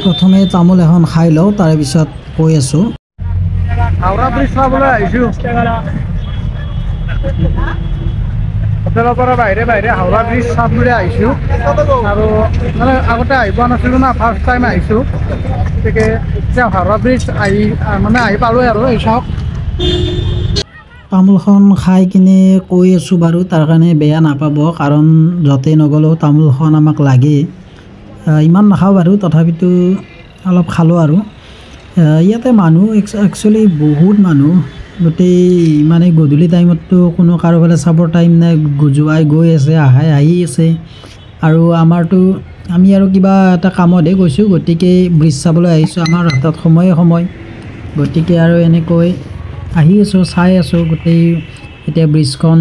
প্ৰথমে তামোল এখন খাই লওঁ, তাৰে পিছত কৈ আছোঁ। হাওৰা ব্ৰিজ চাবলৈ আহিছোঁ। হোটেলৰ পৰা বাহিৰে বাহিৰে হাওৰা ব্ৰিজ চাবলৈ আহিছোঁ আৰু মানে আগতে আহি পোৱা নাছিলোঁ না, ফাৰ্ষ্ট টাইম আহিছোঁ। গতিকে এতিয়া হাওৰা ব্ৰিজ আহি পালোঁ আৰু এই চাওক। তামোলখন খাই কিনে কৈ আছোঁ বাৰু, তাৰ কাৰণে বেয়া নাপাব, কাৰণ য'তে নগ'লেও তামোলখন আমাক লাগে। ইমান নাখাওঁ বাৰু, তথাপিতো অলপ খালোঁ আৰু। ইয়াতে মানুহ একচুৱেলি বহুত মানুহ, গোটেই মানে গধূলি টাইমততো কোনো কাৰোবাৰে চাবৰ টাইম নাই, যোৱাই গৈ আছে, আহাই আহি আছে। আৰু আমি আৰু কিবা এটা কামতহে গৈছোঁ, গতিকে ব্ৰিজ চাবলৈ আহিছোঁ, আমাৰ হাতত সময়। গতিকে আৰু এনেকৈ আহি আছোঁ, চাই আছোঁ গোটেই। এতিয়া ব্ৰিজখন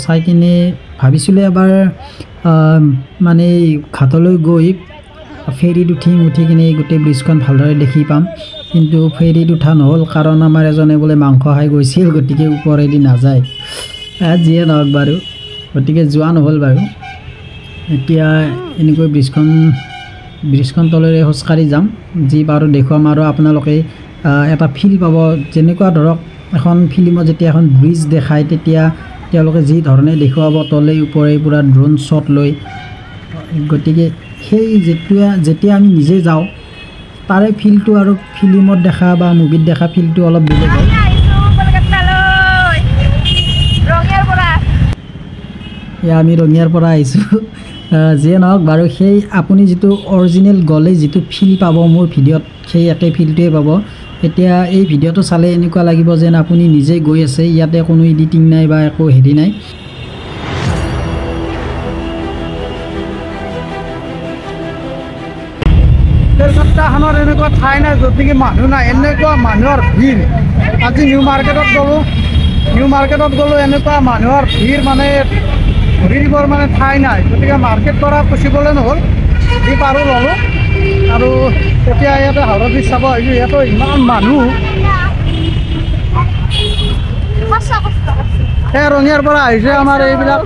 চাই কিনে ভাবিছিলোঁ এবাৰ মানে ঘাটলৈ গৈ ফেৰীত উঠি কিনে গোটেই ব্ৰিজখন ভালদৰে দেখি পাম, কিন্তু ফেৰীত উঠা নহ'ল, কাৰণ আমাৰ এজনে বোলে মাংস খাই গৈছিল, গতিকে ওপৰেদি নাযায়। যিয়ে নহওক বাৰু, গতিকে যোৱা নহ'ল বাৰু। এতিয়া এনেকৈ ব্ৰিজখন তলেৰে খোজকাঢ়ি যাম, যি পাৰোঁ দেখুৱাম আৰু আপোনালোকে এটা ফিল পাব। যেনেকুৱা ধৰক এখন ফিল্মত যেতিয়া এখন ব্ৰিজ দেখায়, তেতিয়া তেওঁলোকে যি ধৰণে দেখুৱাব তলে ওপৰে পূৰা ড্ৰোন শ্বট লৈ। গতিকে সেই যেতিয়া আমি নিজে যাওঁ, তাৰে ফিলটো আৰু ফিল্মত দেখা বা মুভিত দেখা ফিলটো অলপ বেলেগ হয়। আমি ৰঙিয়াৰ পৰা আহিছোঁ। যিয়ে নহওক বাৰু, সেই আপুনি যিটো অৰিজিনেল গ'লে যিটো ফিল পাব মোৰ ভিডিঅ'ত, সেই একে ফিলটোৱে পাব। এতিয়া এই ভিডিঅ'টো চালে এনেকুৱা লাগিব যেন আপুনি নিজে গৈ আছে, ইয়াতে কোনো এডিটিং নাই বা একো হেৰি নাই। কলকাতাখনত এনেকুৱা ঠাই নাই য'ত নেকি মানুহ নাই, এনেকুৱা মানুহৰ ভিৰ। আজি নিউ মাৰ্কেটত গ'লোঁ, এনেকুৱা মানুহৰ ভিৰ, মানে ঘূৰি দিবৰ মানে ঠাই নাই। গতিকে মাৰ্কেট পৰা পুচিবলৈ নহ'ল, যি পাৰোঁ ল'লোঁ। আৰু তেতিয়া ইয়াতে হাওৰা ব্ৰিজ চাব আহিছোঁ, ইয়াতো ইমান মানুহ। সেই ৰঙিয়াৰ পৰা আহিছে আমাৰ এইবিলাক।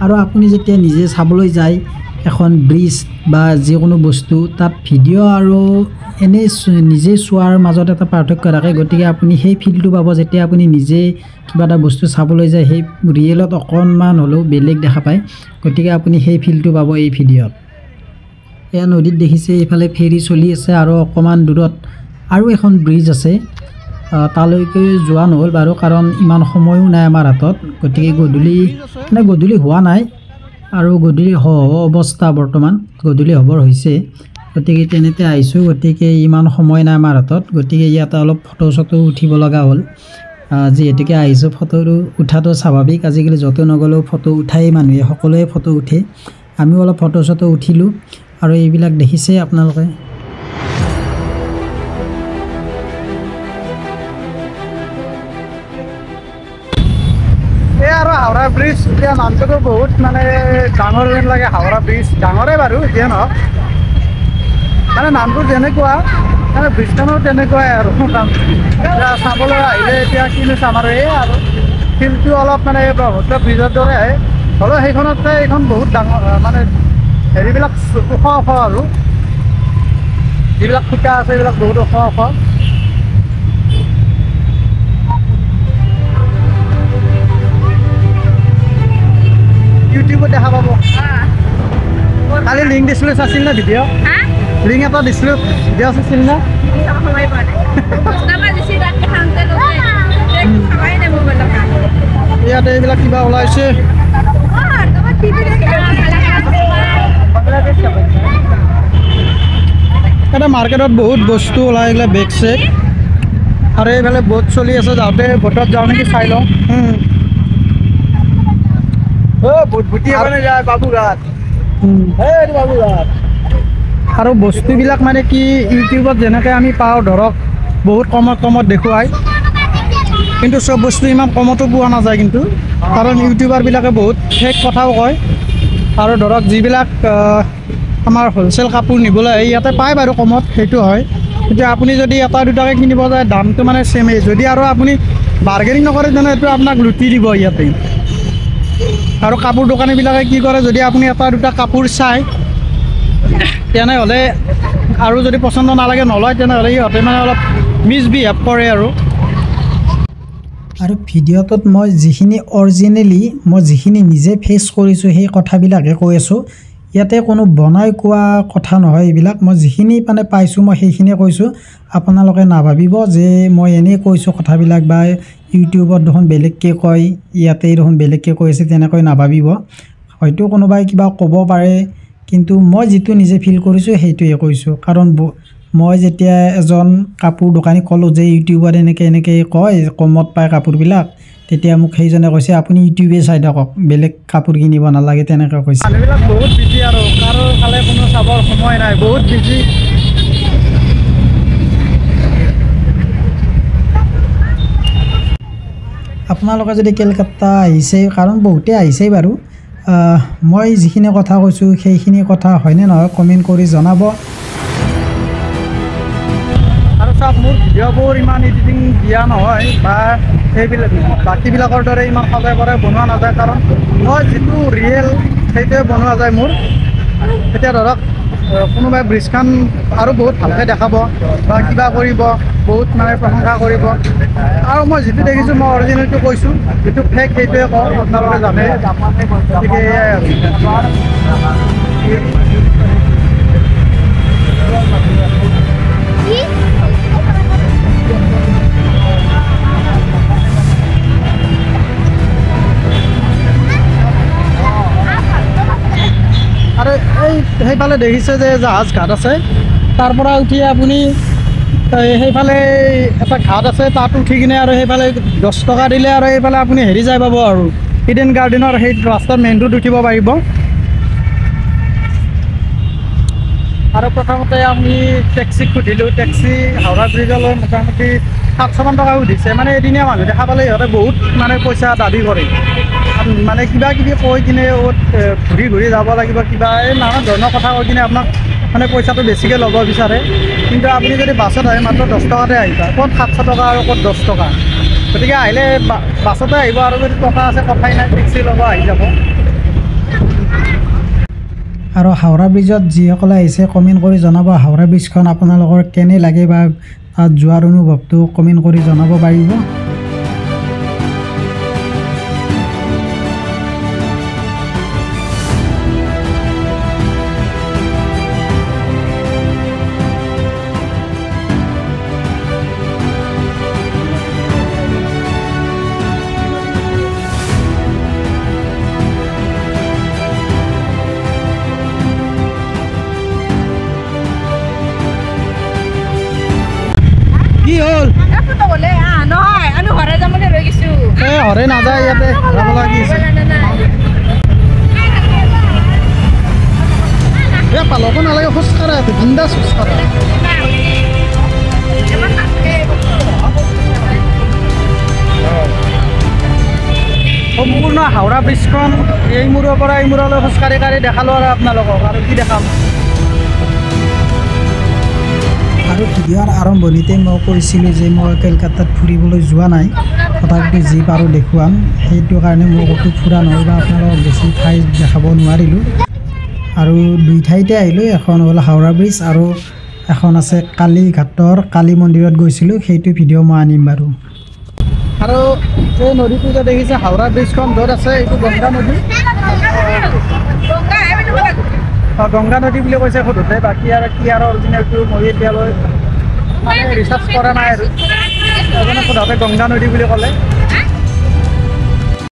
আৰু আপুনি যেতিয়া নিজে চাবলৈ যায় এখন ব্ৰিজ বা যিকোনো বস্তু, তাত ভিডিঅ' আৰু এনেই নিজে চোৱাৰ মাজত এটা পাৰ্থক্য থাকে। গতিকে আপুনি সেই ফিলটো পাব যেতিয়া আপুনি নিজে কিবা এটা বস্তু চাবলৈ যায়, সেই ৰিয়েলত অকণমান হ'লেও বেলেগ দেখা পায়। গতিকে আপুনি সেই ফিলটো পাব এই ভিডিঅ'ত। এয়া নদীত দেখিছে, এইফালে ফেৰী চলি আছে আৰু অকণমান দূৰত আৰু এখন ব্ৰিজ আছে। তালৈকে যোৱা নহ'ল বাৰু, কাৰণ ইমান সময়ো নাই আমাৰ হাতত। গতিকে গধূলি হোৱা নাই আৰু গধূলি অৱস্থা বৰ্তমান, গধূলি হ'বৰ হৈছে। গতিকে তেনেতে আহিছোঁ, গতিকে ইমান সময় নাই আমাৰ হাতত। গতিকে ইয়াতে অলপ ফটো উঠিব লগা হ'ল। যিহেতুকে আহিছোঁ, ফটো উঠাটো স্বাভাৱিক, আজিকালি য'তে নগ'লেও ফটো উঠাই মানুহে, সকলোৱে ফটো উঠে। আমিও অলপ ফটো উঠিলোঁ আৰু এইবিলাক দেখিছে আপোনালোকে। এই আৰু হাওৰা ব্ৰিজ, এতিয়া নামটোতো বহুত মানে ডাঙৰ যেন লাগে। হাওৰা ব্ৰিজ ডাঙৰে বাৰু, যিয়ে নহওক, মানে নামটো যেনেকুৱা, মানে ব্ৰিজখনো তেনেকুৱাই আৰু। এতিয়া চাবলৈ আহিলে এতিয়া কিনো চাম আৰু, এই আৰু ফিল্ডটো অলপ মানে ব্ৰহ্মপুত্ৰ ব্ৰিজৰ দৰে আহে, হ'লেও সেইখনতকৈ এইখন বহুত ডাঙৰ, মানে হেৰিবিলাক ওখ আৰু যিবিলাক খুটা আছে এইবিলাক বহুত ওখ। ইউটিউবত দেখা পাব। কালি লিংক দিছিলোঁ, চাইছিল না ভিডিঅ'? লিংক এটা দিছিলোঁ, ভিডিঅ' চাইছিল না? ইয়াতে এইবিলাক কিবা ওলাইছে। এটা মাৰ্কেটত বহুত বস্তু ওলাই, এইবিলাক বেগ চেগ, আৰু এইফালে বোট চলি আছে। যাওঁতে বোটত যাওঁ নেকি, চাই লওঁ। আৰু বস্তুবিলাক মানে কি, ইউটিউবত যেনেকৈ আমি পাওঁ ধৰক বহুত কমত দেখুৱায়, কিন্তু চব বস্তু ইমান কমতো পোৱা নাযায় কিন্তু, কাৰণ ইউটিউবাৰবিলাকে বহুত ফেক কথাও কয়। আৰু ধৰক যিবিলাক আমাৰ হ'লচেল কাপোৰ নিবলৈ আহে ইয়াতে পায় বাৰু কমত, সেইটো হয়। এতিয়া আপুনি যদি এটা দুটাকৈ কিনিব যায় দামটো মানে ছেমেই, যদি আৰু আপুনি বাৰ্গেনিং নকৰে তেনে এইটো আপোনাক লুটি দিব ইয়াতে। আৰু কাপোৰ দোকানীবিলাকে কি কৰে, যদি আপুনি এটা দুটা কাপোৰ চায় তেনেহ'লে আৰু যদি পচন্দ নালাগে নলয়, তেনেহ'লে সিহঁতে মানে অলপ মিছবিহেভ কৰে আৰু ভিডিঅ'টোত মই যিখিনি অৰিজিনেলি মই যিখিনি নিজে ফেচ কৰিছোঁ সেই কথাবিলাকে কৈ আছোঁ। ইয়াতে কোনো বনাই কোৱা কথা নহয়, এইবিলাক মই যিখিনি মানে পাইছোঁ মই সেইখিনিয়ে কৈছোঁ। আপোনালোকে নাভাবিব যে মই এনেই কৈছোঁ কথাবিলাক বা ইউটিউবত দেখোন বেলেগকৈ কয়, ইয়াতে দেখোন বেলেগকৈ কৈ আছে, তেনেকৈ নাভাবিব। হয়তো কোনোবাই কিবা ক'ব পাৰে, কিন্তু মই যিটো নিজে ফিল কৰিছোঁ সেইটোৱে কৈছোঁ। কাৰণ মই যেতিয়া এজন কাপোৰ দোকানী ক'লোঁ যে ইউটিউবত এনেকৈ কয় কমত পায় কাপোৰবিলাক, তেতিয়া মোক সেইজনে কৈছে আপুনি ইউটিউবে চাই থাকক, বেলেগ কাপোৰ কিনিব নালাগে, তেনেকৈ কৈছে। মানুহবিলাক বহুত বিজি আৰু কাৰো ফালে কোনো চাবৰ সময় নাই, বহুত বিজি। আপোনালোকে যদি কেলকাতা আহিছে, কাৰণ বহুতে আহিছেই বাৰু, মই যিখিনি কথা কৈছোঁ সেইখিনি কথা হয়নে নহয় কমেণ্ট কৰি জনাব। আৰু চাওক, মোৰ ভিডিঅ'বোৰ ইমান এডিটিং দিয়া নহয় বা সেইবিলাক বাকীবিলাকৰ দৰে ইমান সজাই পৰাই বনোৱা নাযায়, কাৰণ মই যিটো ৰিয়েল সেইটোৱে বনোৱা যায় মোৰ। এতিয়া ধৰক কোনোবাই ব্ৰিজখন আৰু বহুত ভালকৈ দেখাব বা কিবা কৰিব, বহুত মানে প্ৰশংসা কৰিব, আৰু মই যিটো দেখিছোঁ মই অৰিজিনেলটো কৈছোঁ, যিটো ফেক সেইটোৱে কওঁ, আপোনালোকে জানে। গতিকে এয়াই আৰু আৰু সেইফালে দেখিছে যে জাহাজ ঘাট আছে, তাৰ পৰা উঠি আপুনি সেইফালে এটা ঘাট আছে, তাত উঠি কিনে আৰু সেইফালে 10 টকা দিলে আৰু সেইফালে আপুনি হেৰি যাই পাব আৰু ইডেন গাৰ্ডেনৰ সেই ৰাস্তাত মেইন ৰোড উঠিব পাৰিব। আৰু প্ৰথমতে আমি টেক্সিক সুধিলোঁ, টেক্সি হাওৰা ব্ৰিজলৈ মোটামুটি 700 মান টকা সুধিছে। মানে এদিনীয়া মানুহ দেখা পালে সিহঁতে বহুত মানে পইচা দাবী কৰে, মানে কিবা কিবি কৈ কিনে ঘূৰি ঘূৰি যাব লাগিব, কিবা এই নানা ধৰণৰ কথা কৈ কিনে আপোনাক মানে পইচাটো বেছিকৈ ল'ব বিচাৰে। কিন্তু আপুনি যদি বাছত আহে মাত্ৰ 10 টকাতে আহিব, ক'ত 700 টকা আৰু ক'ত 10 টকা। গতিকে আহিলে বাছতে আহিব, আৰু যদি টকা আছে কথাই নাই, টেক্সি ল'ব আহি যাব। আৰু হাওৰা ব্ৰিজত যিসকলে আহিছে কমেণ্ট কৰি জনাব হাওৰা ব্ৰিজখন আপোনালোকৰ কেনে লাগে, বা তাত যোৱাৰ অনুভৱটো কমেণ্ট কৰি জনাব পাৰিব। কি হ'ল? নহয় আমি ঘৰে যাম বুলি ৰৈ গৈছো। এই হৰে নাযায়, ইয়াতে যাব লাগিছে। এই পালক নালাগে, খোজকাঢ়া আছে, বিন্দাছ খোজকাঢ়া। সম্পূৰ্ণ হাওৰা ব্ৰিজখন এই মূৰৰ পৰা এই মূৰলৈ খোজকাঢ়ি কাঢ়ি দেখালোঁ আৰু আপোনালোকক, আৰু কি দেখাম। আৰু ভিডিঅ'ৰ আৰম্ভণিতে মই কৈছিলোঁ যে মই কেলকাতাত ফুৰিবলৈ যোৱা নাই, তথাপিতো যি পাৰোঁ দেখুৱাম। সেইটো কাৰণে মই ক'তো ফুৰা নহয় বা আপোনালোকক বেছি ঠাই দেখাব নোৱাৰিলোঁ। আৰু 2 ঠাইতে আহিলোঁ, এখন হ'ল হাওৰা ব্ৰিজ আৰু এখন আছে কালীঘাটৰ কালী মন্দিৰত গৈছিলোঁ, সেইটো ভিডিঅ' মই আনিম বাৰু। আৰু এই নদীটো যে দেখিছে হাওৰা ব্ৰিজখন য'ত আছে, এইটো গংগা নদী। গংগা নদী বুলি কৈছে সোধোতে, বাকী আৰু কি আৰু অৰিজিনেলটো মই এতিয়ালৈ মানে ৰিচাৰ্চ কৰা নাই আৰু এজনে সোধোতে গংগা নদী বুলি ক'লে।